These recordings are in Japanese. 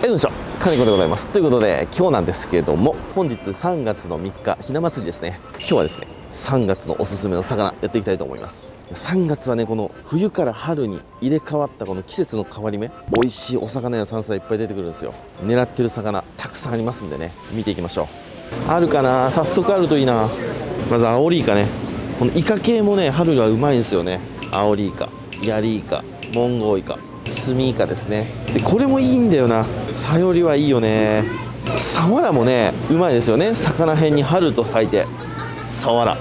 よいしょ、金子でございます。ということで、今日なんですけれども、本日3月の3日、ひな祭りですね。今日はですね、3月のおすすめの魚、やっていきたいと思います。3月はね、この冬から春に入れ替わったこの季節の変わり目、美味しいお魚や山菜いっぱい出てくるんですよ。狙ってる魚、たくさんありますんでね、見ていきましょう。あるかな、早速あるといいな。まずアオリイカね。このイカ系もね、春はうまいんですよね。アオリイカ、ヤリイカ、モンゴウイカ、スミイカですね。でこれもいいんだよな、サヨリはいいよね。サワラもねうまいですよね。魚辺に春と書いてサワラ、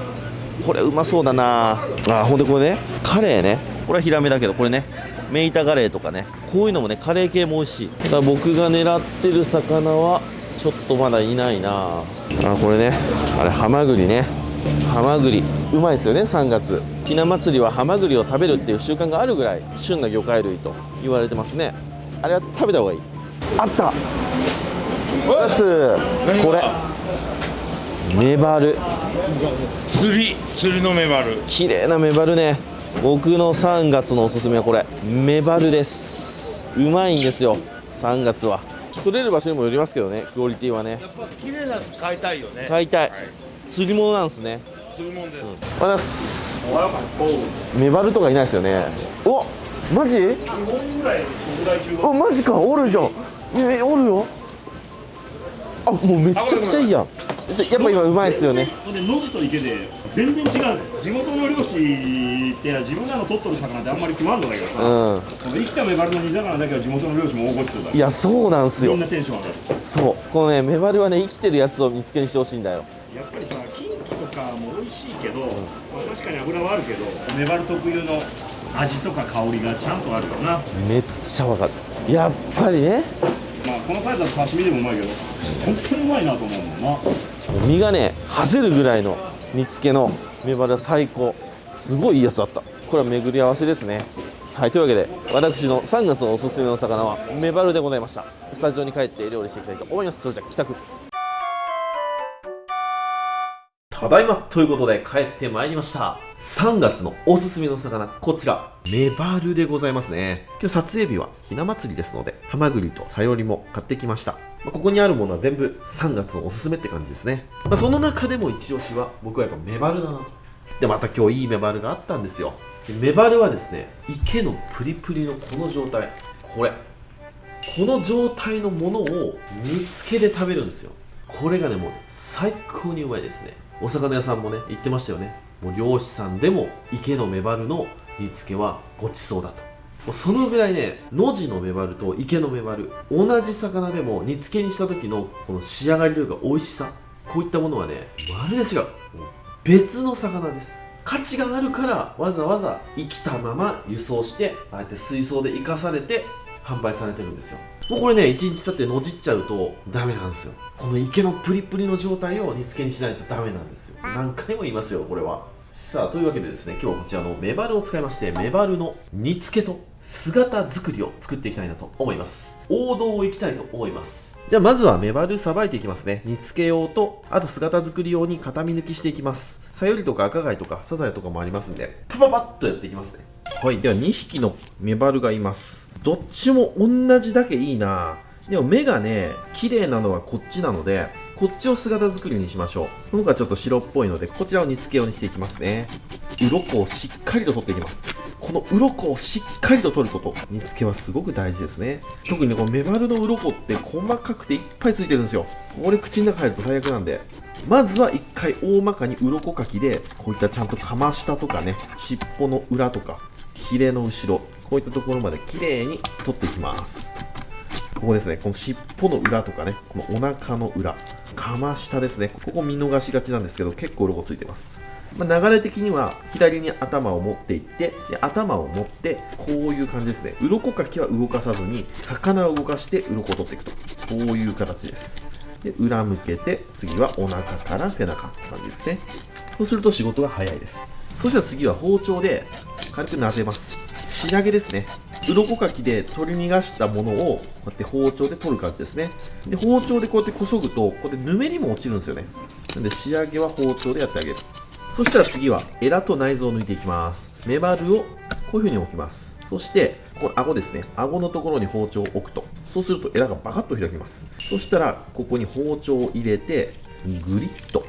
これうまそうだなあ。ほんでこれね、カレーね、これはヒラメだけど、これねメイタガレーとかね、こういうのもねカレー系も美味しい。ただ僕が狙ってる魚はちょっとまだいないなあ。これね、あれハマグリね。ハマグリうまいですよね。3月ひな祭りはハマグリを食べるっていう習慣があるぐらい旬な魚介類と言われてますね。あれは食べた方がいい。あったこれメバル、釣りのメバル、綺麗なメバルね。僕の3月のおすすめはこれメバルです。うまいんですよ3月は。取れる場所にもよりますけどね、クオリティはね。やっぱ綺麗なやつ買いたいよね。買いたい、はい、釣り物なんですね。釣り物です。あざっす。メバルとかいないですよね。お、マジ？お、マジか、おるじゃん。おるよ。あ、もうめちゃくちゃいいやん。やっぱ今うまいですよね。で野地と池で全然違う。地元の漁師って自分らの取っとる魚ってあんまり食わんのだけどさ、この生きたメバルの煮魚だけは地元の漁師も大ごちそうだ。いや、そうなんすよ。みんなテンション上がる。そう、このねメバルはね生きてるやつを見つけにしてほしいんだよ。やっぱりさ、キンキとかも美味しいけど、まあ、確かに油はあるけど、メバル特有の味とか香りがちゃんとあるよな。めっちゃわかる。やっぱりね、まあこのサイズだと刺身でもうまいけど、本当にうまいなと思うもんな。身がねはぜるぐらいの煮付けのメバルは最高。すごいいいやつだった。これは巡り合わせですね。はい、というわけで私の3月のおすすめの魚はメバルでございました。スタジオに帰って料理していきたいと思います。それじゃあ帰宅。ただいまということで帰ってまいりました。3月のおすすめの魚、こちらメバルでございますね。今日撮影日はひな祭りですので、ハマグリとサヨリも買ってきました。ここにあるものは全部3月のおすすめって感じですね。その中でも一押しは僕はやっぱメバルだなと。でまた今日いいメバルがあったんですよ。メバルはですね、池のプリプリのこの状態、この状態のものを煮付けで食べるんですよ。これがねもう最高にうまいですね。お魚屋さんもね言ってましたよね。もう漁師さんでも池のメバルの煮付けはごちそうだと。もうそのぐらいね、野地のメバルと池のメバル、同じ魚でも煮付けにした時のこの仕上がりというか美味しさ、こういったものはねまるで違う。別の魚です。価値があるからわざわざ生きたまま輸送してああやって水槽で生かされて販売されてるんですよ。もうこれね1日経ってのじっちゃうとダメなんですよ。この池のプリプリの状態を煮付けにしないとダメなんですよ。何回も言いますよこれは。さあというわけでですね、今日はこちらのメバルを使いまして、メバルの煮付けと姿作りを作っていきたいなと思います。王道をいきたいと思います。じゃあまずはメバルさばいていきますね。煮付け用と、あと姿作り用に片身抜きしていきます。サヨリとか赤貝とかサザエとかもありますんで、パパパッとやっていきますね。はい、では2匹のメバルがいます。どっちも同じだけいいな。でも目がね綺麗なのはこっちなので、こっちを姿作りにしましょう。この子はちょっと白っぽいので、こちらを煮付け用にしていきますね。鱗をしっかりと取っていきます。この鱗をしっかりと取ること、煮付けはすごく大事ですね。特にねこのメバルの鱗って細かくていっぱいついてるんですよ。これ口の中入ると最悪なんで、まずは一回大まかに鱗かきでこういったちゃんとかま下とかね、尻尾の裏とかヒレの後ろ、こういったところまできれいに取っていきます。ここですね、この尻尾の裏とかね、このお腹の裏、かま下ですね、ここ見逃しがちなんですけど結構鱗ついてます。流れ的には左に頭を持っていって、で頭を持ってこういう感じですね。鱗かきは動かさずに魚を動かして鱗を取っていくと、こういう形です。で裏向けて、次はお腹から背中って感じですね。そうすると仕事が早いです。そしたら次は包丁で軽くなでます。仕上げですね。鱗かきで取り逃がしたものをこうやって包丁で取る感じですね。で包丁でこうやってこそぐと、こうやってぬめりも落ちるんですよね。なので仕上げは包丁でやってあげる。そしたら次はエラと内臓を抜いていきます。メバルをこういう風に置きます。そしてこの顎ですね、顎のところに包丁を置くと、そうするとエラがバカッと開きます。そしたらここに包丁を入れてグリッと、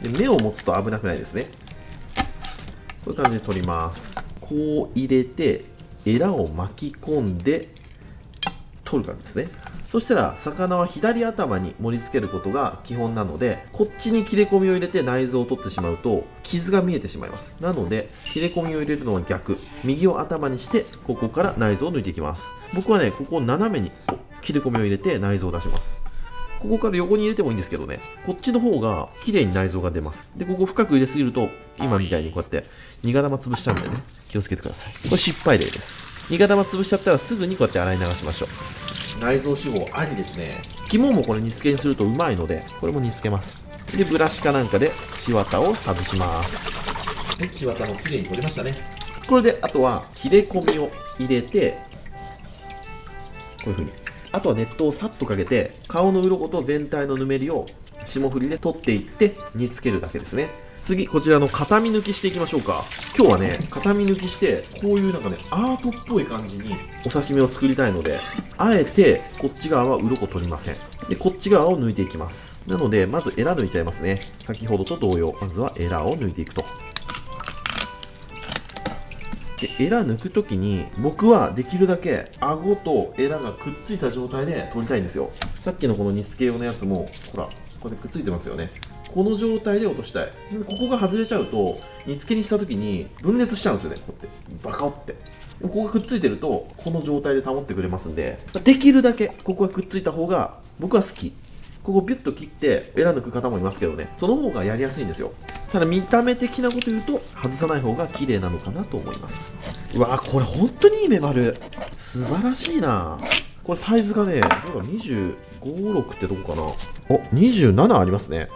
で目を持つと危なくないですね。こういう感じで取ります。こう入れてエラを巻き込んで取る感じですね。そしたら魚は左頭に盛り付けることが基本なので、こっちに切れ込みを入れて内臓を取ってしまうと傷が見えてしまいます。なので切れ込みを入れるのは逆、右を頭にしてここから内臓を抜いていきます。僕はねここを斜めに切れ込みを入れて内臓を出します。ここから横に入れてもいいんですけどね、こっちの方が綺麗に内臓が出ます。でここ深く入れすぎると今みたいにこうやって苦玉潰しちゃうんでね、気をつけてください。これ失敗例です。苦玉潰しちゃったらすぐにこうやって洗い流しましょう。内臓脂肪ありですね。肝もこれ煮付けにするとうまいので、これも煮付けます。でブラシかなんかで血綿を外します。で血綿もきれいに取れましたね。これであとは切れ込みを入れてこういう風に、あとは熱湯をさっとかけて顔の鱗と全体のぬめりを霜降りで取っていって煮つけるだけですね。次こちらの片身抜きしていきましょうか。今日はね片身抜きしてこういうなんかねアートっぽい感じにお刺身を作りたいので、あえてこっち側は鱗取りません。でこっち側を抜いていきます。なのでまずエラ抜いちゃいますね。先ほどと同様、まずはエラを抜いていくと。でエラ抜くときに僕はできるだけ顎とエラがくっついた状態で取りたいんですよ。さっきのこの煮付け用のやつもほらこうやってくっついてますよね。この状態で落としたい。でここが外れちゃうと煮付けにしたときに分裂しちゃうんですよね。こうやってバカってここがくっついてるとこの状態で保ってくれますんで、できるだけここがくっついた方が僕は好き。ここビュッと切ってエラ抜く方もいますけどね、その方がやりやすいんですよ。ただ見た目的なこと言うと外さない方が綺麗なのかなと思います。うわーこれ本当にいいメバル、素晴らしいな。これサイズがね25、6ってどこかな。お27ありますね。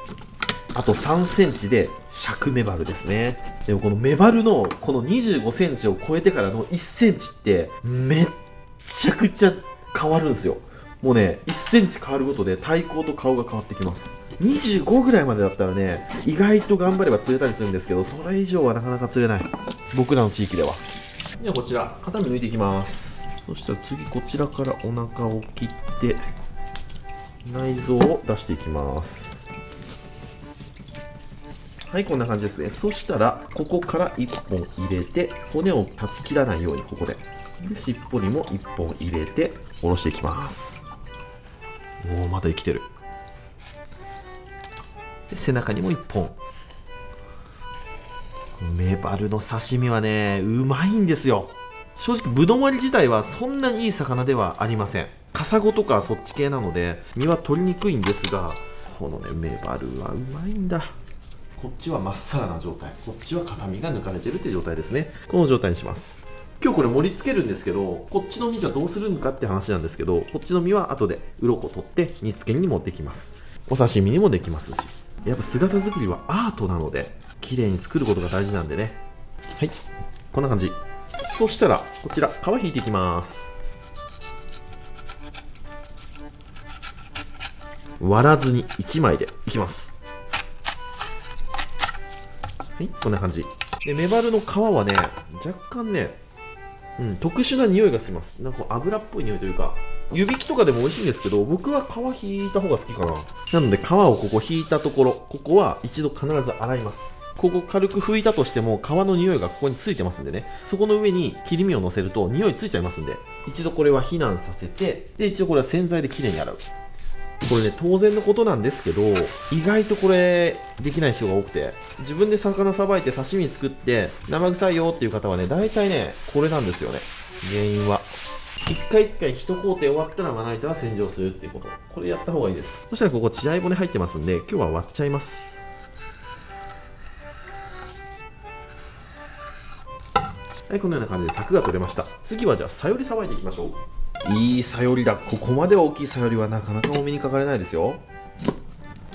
あと3センチで尺メバルですね。でもこのメバルのこの25センチを超えてからの1センチってめっちゃくちゃ変わるんですよ。もうね1センチ変わることで体高と顔が変わってきます。25ぐらいまでだったらね意外と頑張れば釣れたりするんですけど、それ以上はなかなか釣れない、僕らの地域では。ではこちら片身抜いていきます。そしたら次こちらからお腹を切って内臓を出していきます。はい、こんな感じですね。そしたらここから1本入れて骨を断ち切らないようにここで尻尾にも1本入れて下ろしていきます。おおまだ生きてる。で背中にも1本。メバルの刺身はねうまいんですよ。正直ブドウ割り自体はそんなにいい魚ではありません。カサゴとかそっち系なので身は取りにくいんですが、このねメバルはうまいんだ。こっちはまっさらな状態、こっちは片身が抜かれてるって状態ですね。この状態にします。今日これ盛り付けるんですけど、こっちの身じゃどうするのかって話なんですけど、こっちの身は後で鱗取って煮付けにもできます。お刺身にもできますし、やっぱ姿作りはアートなので綺麗に作ることが大事なんでね。はい、こんな感じ。そしたらこちら皮引いていきます。割らずに1枚でいきます。はい、こんな感じでメバルの皮はね若干ね、特殊な匂いがします。なんか油っぽい匂いというか、湯引きとかでも美味しいんですけど、僕は皮引いた方が好きかな。なので皮をここ引いたところ、ここは一度必ず洗います。ここ軽く拭いたとしても皮の匂いがここについてますんでね、そこの上に切り身を乗せると匂いついちゃいますんで、一度これは避難させて、で一応これは洗剤できれいに洗う。これね当然のことなんですけど、意外とこれできない人が多くて、自分で魚さばいて刺身作って生臭いよっていう方はね大体ねこれなんですよね。原因は一回一回一工程終わったらまな板は洗浄するっていうこと、これやった方がいいです。そしたらここ血合い骨入ってますんで今日は割っちゃいます。はい、このような感じで柵が取れました。次はじゃあサヨリさばいていきましょう。いいサヨリだ。ここまで大きいサヨリはなかなかお目にかかれないですよ。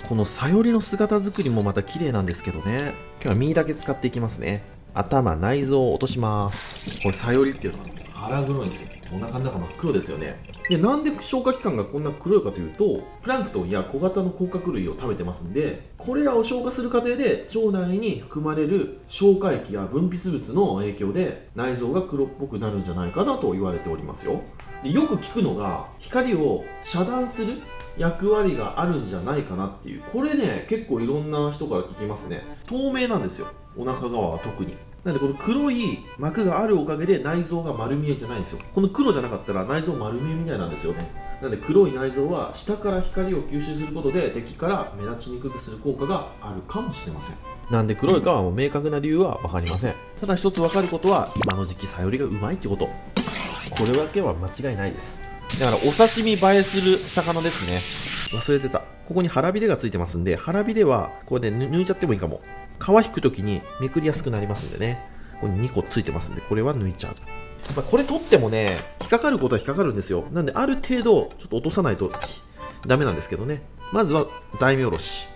このサヨリの姿作りもまた綺麗なんですけどね。今日は身だけ使っていきますね。頭、内臓を落とします。これサヨリっていうのは腹黒いんですよ。お腹の中真っ黒ですよね。で、なんで消化器官がこんな黒いかというと、プランクトンや小型の甲殻類を食べてますんで、これらを消化する過程で腸内に含まれる消化液や分泌物の影響で内臓が黒っぽくなるんじゃないかなと言われておりますよ。で、よく聞くのが光を遮断する役割があるんじゃないかなっていう。これね、結構いろんな人から聞きますね。透明なんですよ、お腹側は特に。なんでこの黒い膜があるおかげで内臓が丸見えじゃないんですよ。この黒じゃなかったら内臓丸見えみたいなんですよね。なんで黒い内臓は下から光を吸収することで敵から目立ちにくくする効果があるかもしれません。なんで黒いかはもう明確な理由は分かりません。ただ一つ分かることは今の時期サヨリがうまいってこと。これだけは間違いないです。だからお刺身映えする魚ですね。忘れてた。ここに腹びれがついてますんで、腹びれはこれで抜いちゃってもいいかも。皮引くときにめくりやすくなりますんでね。ここに2個ついてますんで、これは抜いちゃう。これ取ってもね、引っかかることは引っかかるんですよ。なんである程度ちょっと落とさないとダメなんですけどね。まずは大名おろし。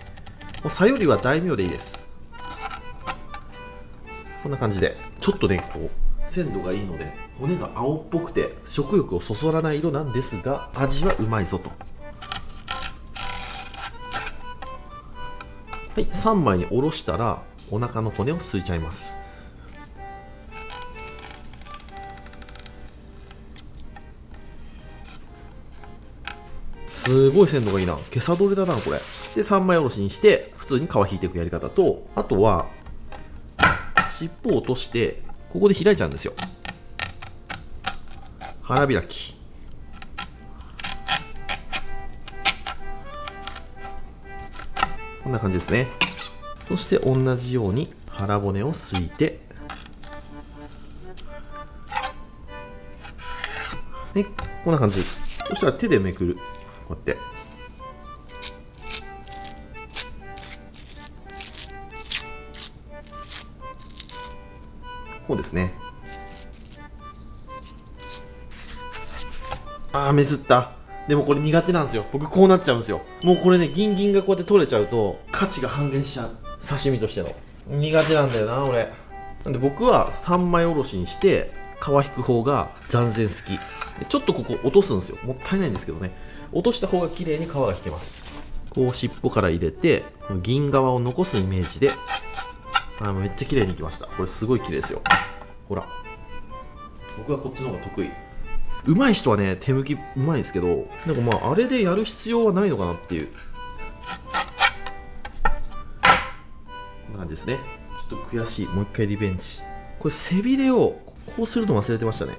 サヨリは大名でいいです。こんな感じで。ちょっとね、こう鮮度がいいので骨が青っぽくて食欲をそそらない色なんですが、味はうまいぞと。はい、3枚におろしたらお腹の骨をすいちゃいます。すごい鮮度がいいな。毛さどれだなこれ。で3枚おろしにして普通に皮引いていくやり方と、あとは尻尾を落としてここで開いちゃうんですよ。腹開き。こんな感じですね。そして同じように腹骨をすいて、ね、こんな感じ。そしたら手でめくる。こうやってこうですね。あー、ミスった。でもこれ苦手なんですよ。僕こうなっちゃうんですよ。もうこれね、ギンギンがこうやって取れちゃうと価値が半減しちゃう。刺身としての苦手なんだよな俺。なんで僕は3枚おろしにして皮引く方が断然好き。でちょっとここ落とすんですよ。もったいないんですけどね。落とした方が綺麗に皮が引けます。こう尻尾から入れて銀側を残すイメージで、めっちゃ綺麗にいきました。これすごい綺麗ですよ。ほら、僕はこっちの方が得意。上手い人はね、手抜きうまいですけど、なんかあれでやる必要はないのかなっていう、こんな感じですね。ちょっと悔しい。もう一回リベンジ。これ背びれをこうするの忘れてましたね。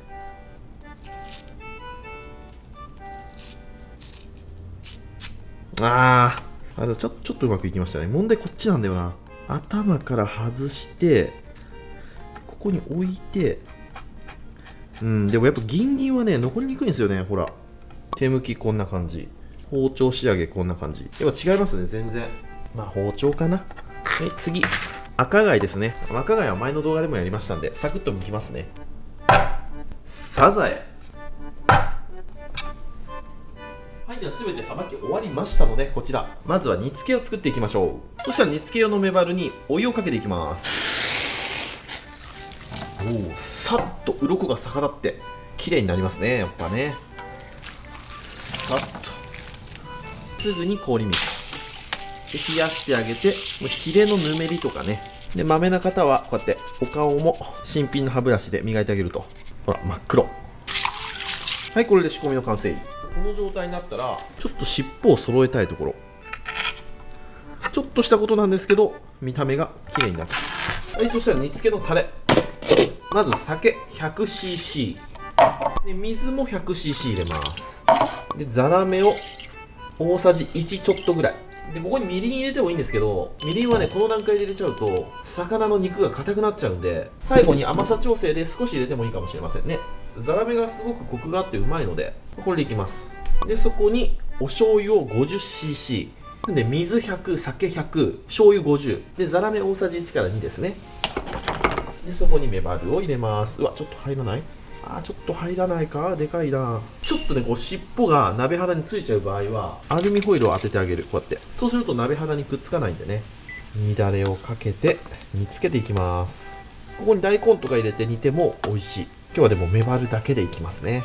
でもちょっとうまくいきましたね。問題こっちなんだよな。頭から外してここに置いて、でもやっぱギンギンはね残りにくいんですよね。ほら、手向きこんな感じ、包丁仕上げこんな感じ。やっぱ違いますね全然。包丁かな。はい、次赤貝ですね。赤貝は前の動画でもやりましたんでサクッと剥きますね。サザエ。はい、では全てさばき終わりましたので、こちらまずは煮付けを作っていきましょう。そしたら煮付け用のメバルにお湯をかけていきます。さっと鱗が逆立って綺麗になりますね。やっぱね、さっとすぐに氷水で冷やしてあげて、ヒレのぬめりとかね。で、まめな方はこうやってお顔も新品の歯ブラシで磨いてあげると、ほら真っ黒。はい、これで仕込みの完成。この状態になったらちょっと尻尾を揃えたいところ。ちょっとしたことなんですけど見た目が綺麗になる。はい、そしたら煮付けのタレ。まず酒 100cc で水も 100cc 入れます。でザラメを大さじ1ちょっとぐらいで、ここにみりん入れてもいいんですけど、みりんはねこの段階で入れちゃうと魚の肉が硬くなっちゃうんで、最後に甘さ調整で少し入れてもいいかもしれませんね。ザラメがすごくコクがあってうまいのでこれでいきます。でそこにお醤油を 50cc で、水100、酒100、醤油50で、ザラメ大さじ1から2ですね。でそこにメバルを入れます。うわ、ちょっと入らない？ちょっと入らないか。でかいな。ちょっとねこう尻尾が鍋肌についちゃう場合はアルミホイルを当ててあげる。こうやって。そうすると鍋肌にくっつかないんでね。煮だれをかけて煮つけていきます。ここに大根とか入れて煮ても美味しい。今日はでもメバルだけでいきますね。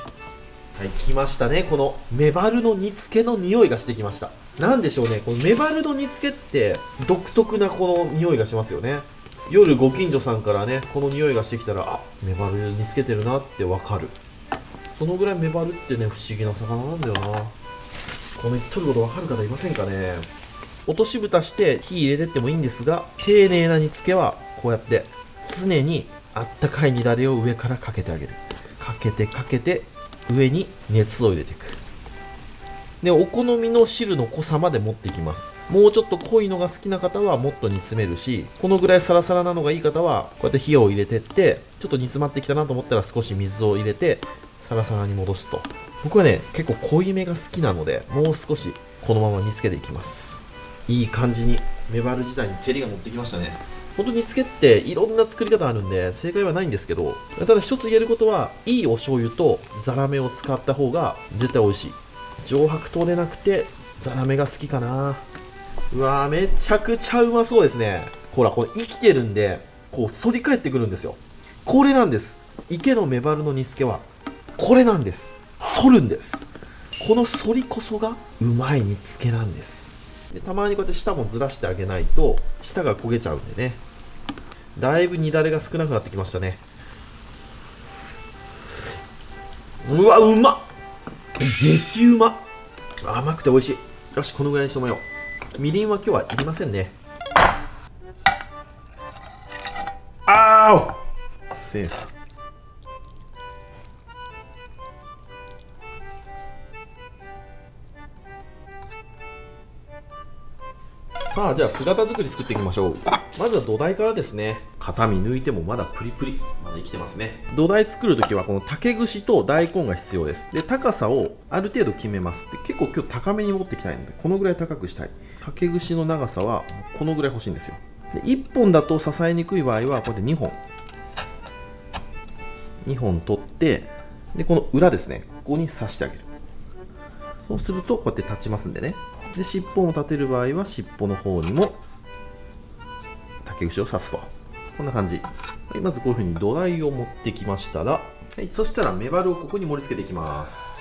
はい、来ましたね。このメバルの煮付けの匂いがしてきました。なんでしょうね、このメバルの煮付けって独特なこの匂いがしますよね。夜ご近所さんからね、この匂いがしてきたら、あ、メバル煮付けてるなってわかる。そのぐらいメバルってね、不思議な魚なんだよな。この言っとることわかる方いませんかね。落とし蓋して火入れてってもいいんですが、丁寧な煮付けはこうやって常にあったかい煮だれを上からかけてあげる。かけて上に熱を入れていく。で、お好みの汁の濃さまで持っていきます。もうちょっと濃いのが好きな方はもっと煮詰めるし、このぐらいサラサラなのがいい方はこうやって火を入れてって、ちょっと煮詰まってきたなと思ったら少し水を入れてサラサラに戻すと。僕はね、結構濃いめが好きなので、もう少しこのまま煮付けていきます。いい感じにメバル自体に照りが乗ってきましたね。本当に煮付けっていろんな作り方あるんで正解はないんですけど、ただ一つ言えることは、いいお醤油とザラメを使った方が絶対美味しい。上白糖でなくてザラメが好きかな。うわー、めちゃくちゃうまそうですね。ほら、これ生きてるんでこう反り返ってくるんですよ。これなんです。池のメバルの煮付けはこれなんです。反るんです。この反りこそがうまい煮付けなんです。で、たまにこうやって舌もずらしてあげないと舌が焦げちゃうんでね。だいぶ煮だれが少なくなってきましたね。うわ、うまっ、激うま。甘くて美味しい。よし、このぐらいにしてもらおう。みりんは今日はいりませんね。あーセーフ。さあ、じゃあ姿作り作っていきましょう。まずは土台からですね。片身抜いてもまだプリプリ、まだ生きてますね。土台作るときはこの竹串と大根が必要です。で、高さをある程度決めます。で、結構今日高めに持っていきたいので、このぐらい高くしたい。竹串の長さはこのぐらい欲しいんですよ。で、1本だと支えにくい場合はこうやって2本取って、で、この裏ですね、ここに刺してあげる。そうするとこうやって立ちますんでね。で、尻尾も立てる場合は尻尾の方にも竹串を刺すと。こんな感じ。はい、まずこういう風に土台を持ってきましたら、はい、そしたらメバルをここに盛り付けていきます。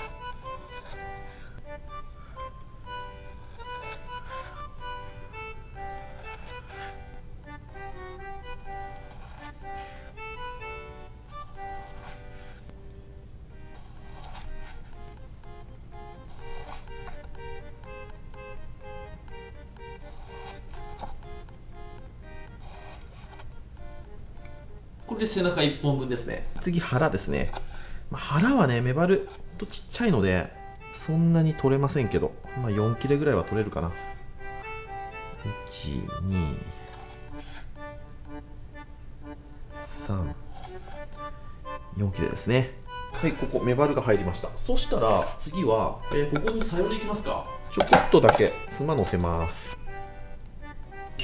これで背中1本分ですね。次、腹ですね。腹はね、メバルとちっちゃいので、そんなに取れませんけど、4切れぐらいは取れるかな。1、2、3、4切れですね。はい、ここ、メバルが入りました。そしたら、次は、ここにさよりいきますか。ちょこっとだけ、つま乗せます。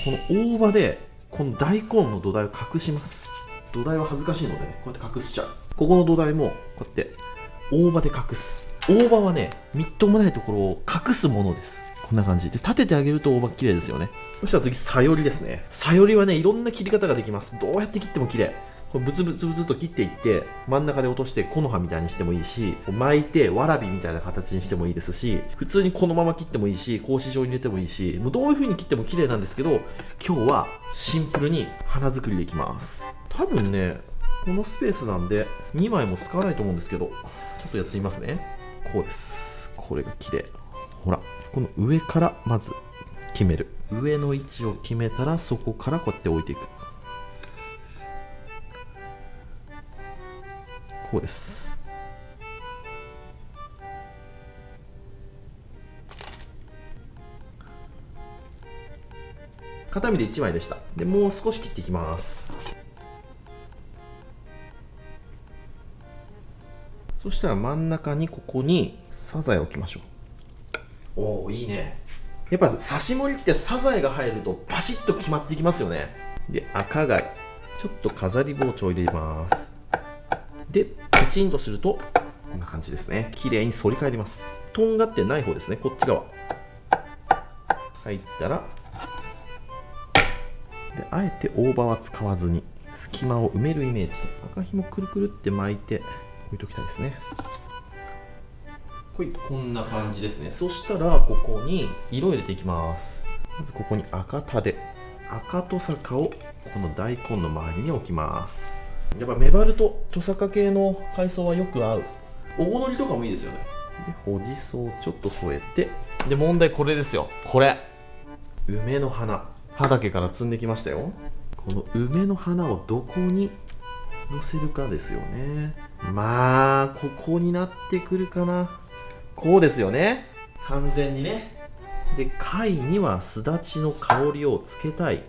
この大葉で、この大根の土台を隠します。土台は恥ずかしいのでね、こうやって隠しちゃう。ここの土台もこうやって大葉で隠す。大葉はね、みっともないところを隠すものです。こんな感じで立ててあげると大葉綺麗ですよね。そしたら次、さよりですね。さよりはね、いろんな切り方ができます。どうやって切っても綺麗。これブツブツブツと切っていって真ん中で落として木の葉みたいにしてもいいし、巻いてわらびみたいな形にしてもいいですし、普通にこのまま切ってもいいし、格子状に入れてもいいし、もうどういう風に切っても綺麗なんですけど、今日はシンプルに花作りでいきます。多分ね、このスペースなんで2枚も使わないと思うんですけど、ちょっとやってみますね。こうです。これが綺麗。ほら、この上からまず決める。上の位置を決めたら、そこからこうやって置いていく。こうです。片身で1枚でした。で、もう少し切っていきます。そしたら真ん中にここにサザエを置きましょう。おお、いいね。やっぱ刺し盛りってサザエが入るとパシッと決まってきますよね。で、赤貝。ちょっと飾り包丁入れます。で、パチンとするとこんな感じですね。綺麗に反り返ります。とんがってない方ですね。こっち側入ったら、で、あえて大葉は使わずに隙間を埋めるイメージで赤ひもくるくるって巻いて置いときたいですね。はい、こんな感じですね。そしたらここに色を入れていきます。まずここに赤タデ、赤トサカをこの大根の周りに置きます。やっぱメバルとトサカ系の海藻はよく合う。おごのりとかもいいですよね。でほじそをちょっと添えて、で問題これですよ。これ梅の花、畑から摘んできましたよ。この梅の花をどこに乗せるかですよね。まあここになってくるかな。こうですよね、完全にね。で貝にはすだちの香りをつけたい、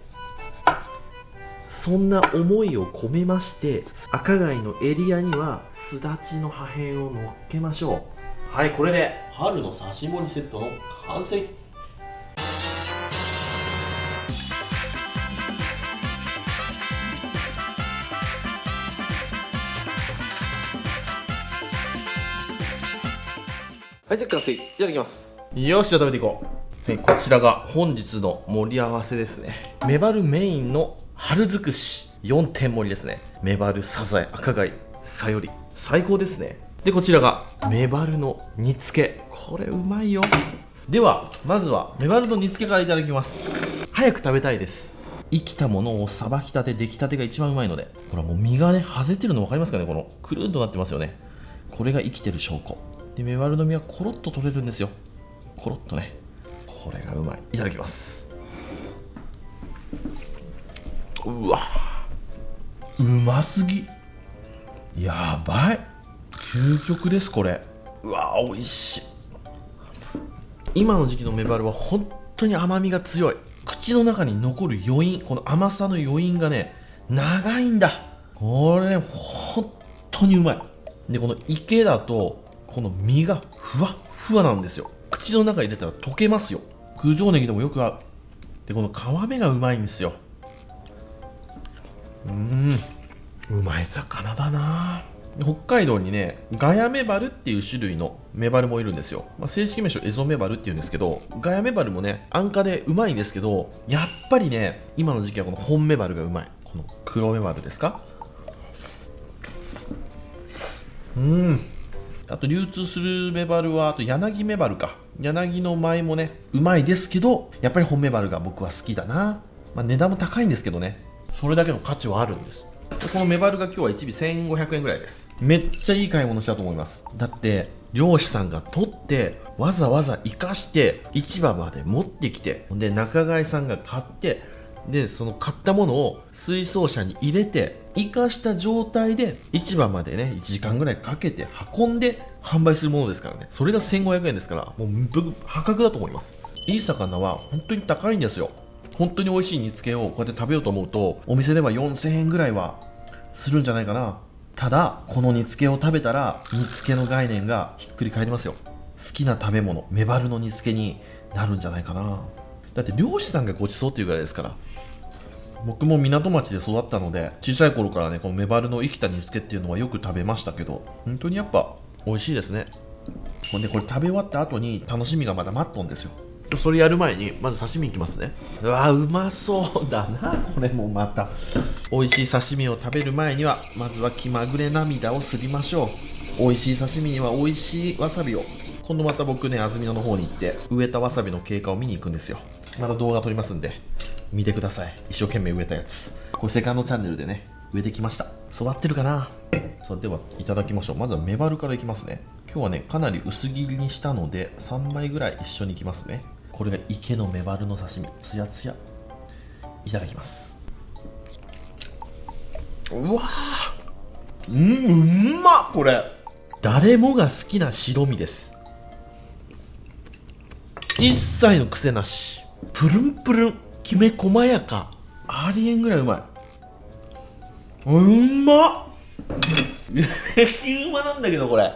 そんな思いを込めまして、赤貝のエリアにはすだちの破片を乗っけましょう。はい、これで春の刺し盛りセットの完成。はい、じゃあ完成。いただきます。よし、じゃあ食べていこう。はい、こちらが本日の盛り合わせですね。メバルメインの春尽くし4点盛りですね。メバル、サザエ、赤貝、サヨリ、最高ですね。でこちらがメバルの煮付け、これうまいよ。ではまずはメバルの煮付けからいただきます。早く食べたいです。生きたものをさばきたて出来たてが一番うまいので、これはもう身がね外れてるの分かりますかね。このくるんとなってますよね。これが生きてる証拠で、メバルの身はコロッと取れるんですよ。コロッとね、これがうまい。いただきます。うわ、うますぎ、やばい、究極ですこれ。うわ、美味しい。今の時期のメバルは本当に甘みが強い。口の中に残る余韻、この甘さの余韻がね長いんだ。これ本当にうまい。でこの池だとこの身がふわっふわなんですよ。口の中に入れたら溶けますよ。九条ネギでもよく合う。でこの皮目がうまいんですよ。うまい魚だな。北海道にねガヤメバルっていう種類のメバルもいるんですよ。正式名称エゾメバルっていうんですけど、ガヤメバルもね安価でうまいんですけど、やっぱりね今の時期はこの本メバルがうまい。この黒メバルですか。あと流通するメバルはあと柳メバルか、柳の舞もねうまいですけど、やっぱり本メバルが僕は好きだな。値段も高いんですけどね、それだけの価値はあるんです。このメバルが今日は1尾1500円ぐらいです。めっちゃいい買い物したと思います。だって漁師さんが取ってわざわざ生かして市場まで持ってきて、で仲買さんが買って、でその買ったものを水槽車に入れて生かした状態で市場までね1時間ぐらいかけて運んで販売するものですからね。それが1500円ですから、もう僕破格だと思います。いい魚は本当に高いんですよ。本当に美味しい煮付けをこうやって食べようと思うとお店では4000円ぐらいはするんじゃないかな。ただこの煮付けを食べたら煮付けの概念がひっくり返りますよ。好きな食べ物メバルの煮付けになるんじゃないかな。だって漁師さんがごちそうっていうぐらいですから。僕も港町で育ったので小さい頃からねこのメバルの生きた煮付けっていうのはよく食べましたけど、本当にやっぱ美味しいですね。ほんでこれ食べ終わった後に楽しみがまだ待っとんですよ。それやる前にまず刺身いきますね。うわうまそうだな。これもまた美味しい刺身を食べる前にはまずは気まぐれ涙をすりましょう。美味しい刺身には美味しいわさびを。今度また僕ね安曇野の方に行って植えたわさびの経過を見に行くんですよ。また動画撮りますんで見てください。一生懸命植えたやつ、これセカンドチャンネルでね植えてきました。育ってるかな。さあではいただきましょう。まずはメバルからいきますね。今日はねかなり薄切りにしたので3枚ぐらい一緒にいきますね。これが池のメバルの刺身、つやつや。いただきます。うわー、うまっ。これ誰もが好きな白身です。一切の癖なし、プルンプルン、きめ細やか、ありえんぐらいうまい。うまっ激うまなんだけど。これ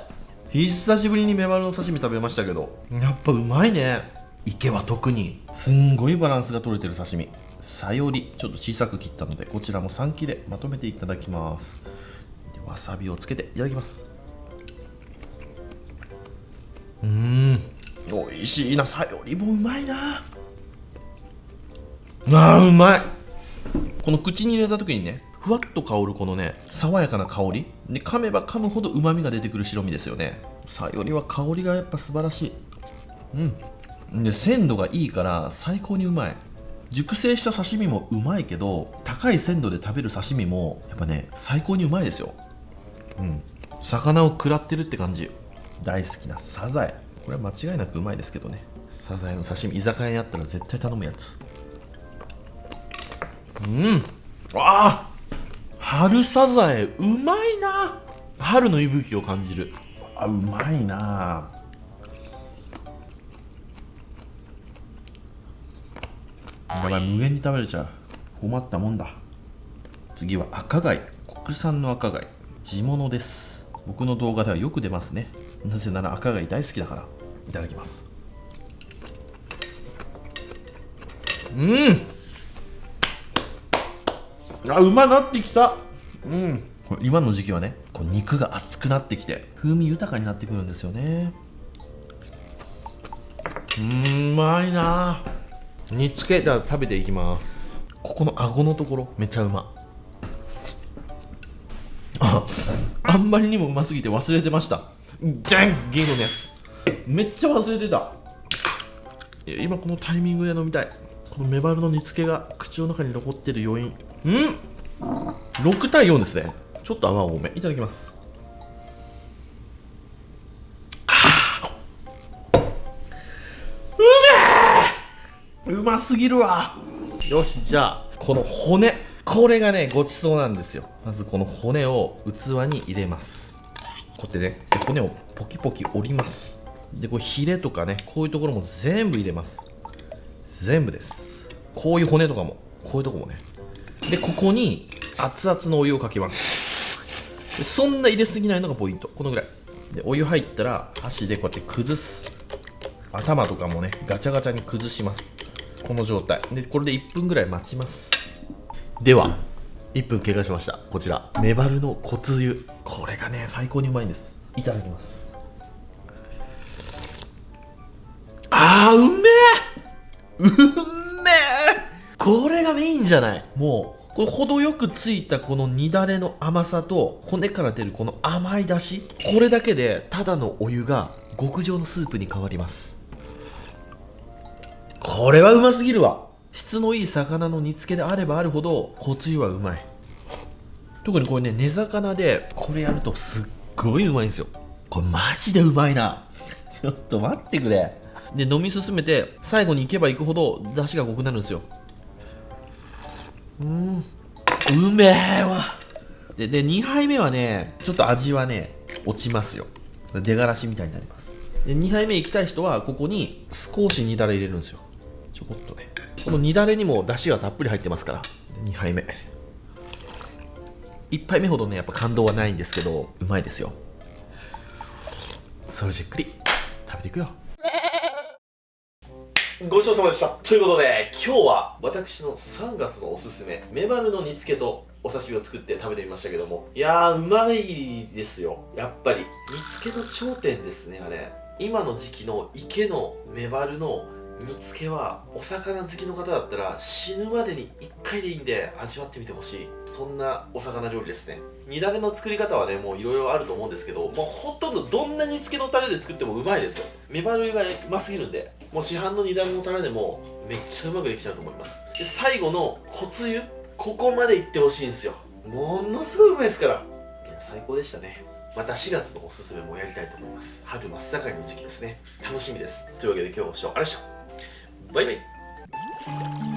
久しぶりにメバルの刺身食べましたけど、やっぱうまいね。池は特にすんごいバランスが取れてる刺身。さよりちょっと小さく切ったのでこちらも3切れまとめていただきます。でわさびをつけていただきます。美味しいな。さよりもうまいな。うまい。この口に入れた時にねふふわっと香るこのね爽やかな香りで、噛めば噛むほど旨味が出てくる白身ですよね。さよりは香りがやっぱ素晴らしい。で鮮度がいいから最高にうまい。熟成した刺身もうまいけど、高い鮮度で食べる刺身もやっぱね最高にうまいですよ。魚を食らってるって感じ。大好きなサザエ、これは間違いなくうまいですけどね。サザエの刺身居酒屋にあったら絶対頼むやつ。あー、春サザエうまいな。春の息吹を感じる。うまいな。やばい、無限に食べれちゃう。困ったもんだ。次は赤貝。国産の赤貝、地物です。僕の動画ではよく出ますね。なぜなら赤貝大好きだから。いただきます。うまなってきた。これ今の時期はね、こう肉が厚くなってきて風味豊かになってくるんですよね。うまいな。煮つけ、じゃあ食べていきます。ここの顎のところめっちゃうま。あんまりにもうますぎて忘れてました。じゃん、ゲームのやつめっちゃ忘れてた。今このタイミングで飲みたい。このメバルの煮つけが口の中に残ってる余韻。6対4ですね。ちょっと泡多め。いただきます。うますぎるわ。よし、じゃあこの骨、これがねごちそうなんですよ。まずこの骨を器に入れます。こうやってね、骨をポキポキ折ります。でこうヒレとかね、こういうところも全部入れます。全部です。こういう骨とかも、こういうとこもね。でここに熱々のお湯をかけます。でそんな入れすぎないのがポイント。このぐらいでお湯入ったら箸でこうやって崩す。頭とかもねガチャガチャに崩します。この状態でこれで1分ぐらい待ちます。では1分経過しました。こちらメバルの骨湯、これがね最高にうまいんです。いただきます。うめえ、これがメインじゃない。もうこれ程よくついたこの煮だれの甘さと骨から出るこの甘い出汁、これだけでただのお湯が極上のスープに変わります。これはうますぎるわ。質のいい魚の煮付けであればあるほど骨湯はうまい。特にこれね、根魚でこれやるとすっごいうまいんですよ。これマジでうまいな。ちょっと待ってくれ。で飲み進めて最後に行けば行くほど出汁が濃くなるんですよ。うめえわ。で2杯目はねちょっと味はね落ちますよ。出がらしみたいになります。で2杯目行きたい人はここに少し煮だれ入れるんですよ。ちょこっとね。この煮だれにも出汁がたっぷり入ってますから。2杯目、1杯目ほどねやっぱ感動はないんですけどうまいですよ。それじっくり食べていくよ。ごちそうさまでした。ということで今日は私の3月のおすすめメバルの煮付けとお刺身を作って食べてみましたけども、いやーうまいですよ。やっぱり煮付けの頂点ですね。あれ今の時期の池のメバルの煮付けはお魚好きの方だったら死ぬまでに1回でいいんで味わってみてほしい、そんなお魚料理ですね。煮だれの作り方はねもういろいろあると思うんですけど、もうほとんどどんな煮付けのタレで作ってもうまいですよ。メバルがうますぎるんで、もう市販の煮だれのタレでもめっちゃうまくできちゃうと思います。で最後の骨湯、ここまでいってほしいんですよ。ものすごいうまいですから。いや最高でしたね。また4月のおすすめもやりたいと思います。春真っ盛りの時期ですね。楽しみです。というわけで今日もご視聴ありがとうございました。バイバイ。